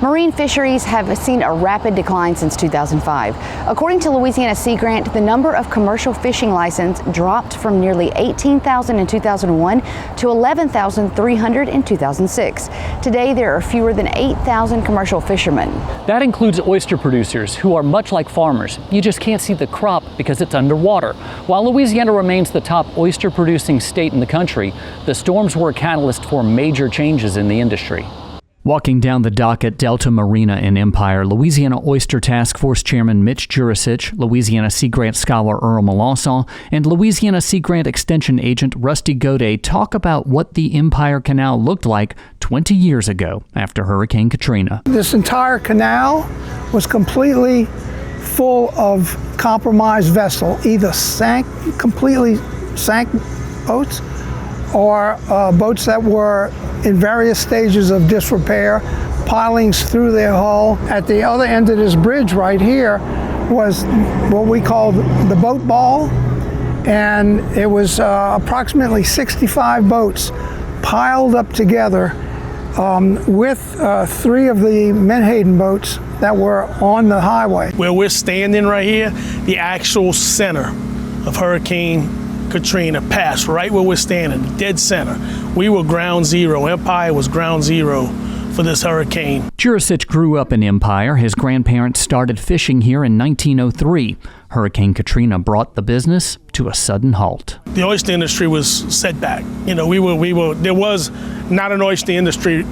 Marine fisheries have seen a rapid decline since 2005. According to Louisiana Sea Grant, the number of commercial fishing licenses dropped from nearly 18,000 in 2001 to 11,300 in 2006. Today, there are fewer than 8,000 commercial fishermen. That includes oyster producers, who are much like farmers. You just can't see the crop because it's underwater. While Louisiana remains the top oyster-producing state in the country, the storms were a catalyst for major changes in the industry. Walking down the dock at Delta Marina in Empire, Louisiana Oyster Task Force Chairman Mitch Jurisich, Louisiana Sea Grant Scholar Earl Melancon, and Louisiana Sea Grant Extension Agent Rusty Godet talk about what the Empire Canal looked like 20 years ago after Hurricane Katrina. This entire canal was completely full of compromised vessel, either completely sank boats or boats that were in various stages of disrepair, pilings through their hull. At the other end of this bridge right here was what we called the boat ball, and it was approximately 65 boats piled up together with 3 of the Menhaden boats that were on the highway. Where we're standing right here, the actual center of Hurricane Katrina passed right where we're standing, dead center. We were ground zero. Empire was ground zero for this hurricane. Jurisich grew up in Empire. His grandparents started fishing here in 1903. Hurricane Katrina brought the business to a sudden halt. The oyster industry was set back. You know, there was not an oyster industry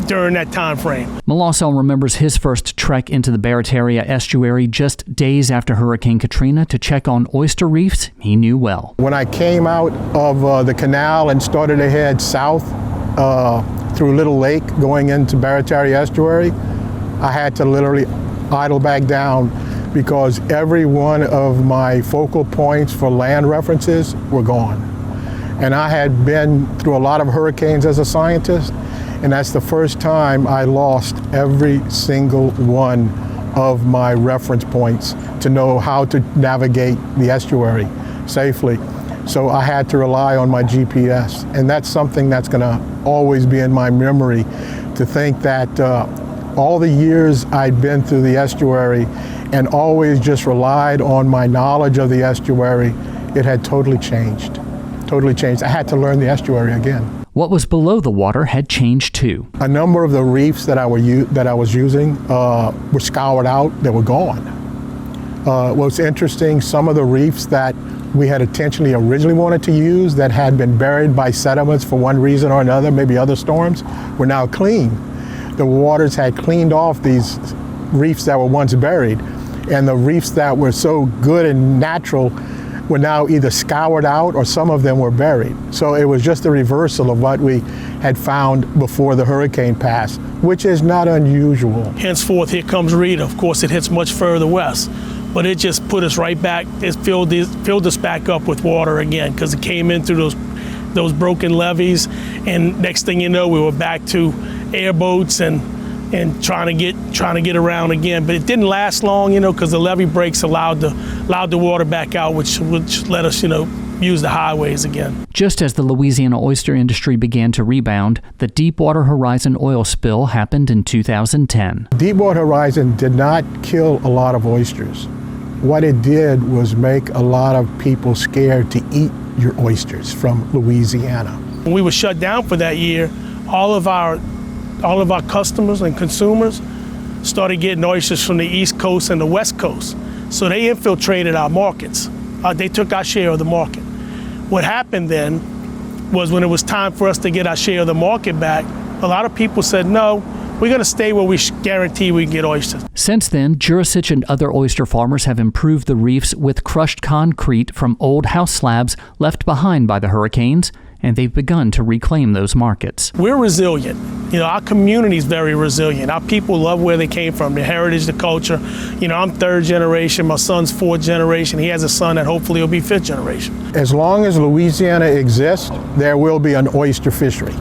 during that time frame. Melancon remembers his first trek into the Barataria estuary just days after Hurricane Katrina to check on oyster reefs he knew well. When I came out of the canal and started to head south through Little Lake going into Barataria estuary, I had to literally idle back down because every one of my focal points for land references were gone. And I had been through a lot of hurricanes as a scientist, and that's the first time I lost every single one of my reference points to know how to navigate the estuary safely. So I had to rely on my GPS, and that's something that's gonna always be in my memory, to think that all the years I'd been through the estuary and always just relied on my knowledge of the estuary, it had totally changed. Totally changed. I had to learn the estuary again. What was below the water had changed too. A number of the reefs that I was using were scoured out. They were gone. What's interesting, some of the reefs that we had intentionally originally wanted to use that had been buried by sediments for one reason or another, maybe other storms, were now clean. The waters had cleaned off these reefs that were once buried, and the reefs that were so good and natural were now either scoured out or some of them were buried. So it was just a reversal of what we had found before the hurricane passed, which is not unusual. Henceforth, here comes Rita. Of course, it hits much further west, but it just put us right back. It filled us back up with water again because it came in through those broken levees, and next thing you know, we were back to airboats and trying to get around again. But it didn't last long, because the levee breaks allowed the water back out, which let us, use the highways again. Just as the Louisiana oyster industry began to rebound, the Deepwater Horizon oil spill happened in 2010. Deepwater Horizon did not kill a lot of oysters. What it did was make a lot of people scared to eat your oysters from Louisiana. When we were shut down for that year, all of our customers and consumers started getting oysters from the East Coast and the West Coast. So they infiltrated our markets. They took our share of the market. What happened then was when it was time for us to get our share of the market back, a lot of people said, no, we're going to stay where we guarantee we can get oysters. Since then, Jurisich and other oyster farmers have improved the reefs with crushed concrete from old house slabs left behind by the hurricanes, and they've begun to reclaim those markets. We're resilient. Our community is very resilient. Our people love where they came from, the heritage, the culture. I'm 3rd generation, my son's 4th generation. He has a son that hopefully will be 5th generation. As long as Louisiana exists, there will be an oyster fishery.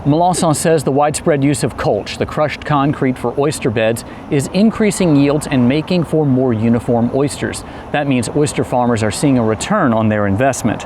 Melancon says the widespread use of culch, the crushed concrete for oyster beds, is increasing yields and making for more uniform oysters. That means oyster farmers are seeing a return on their investment.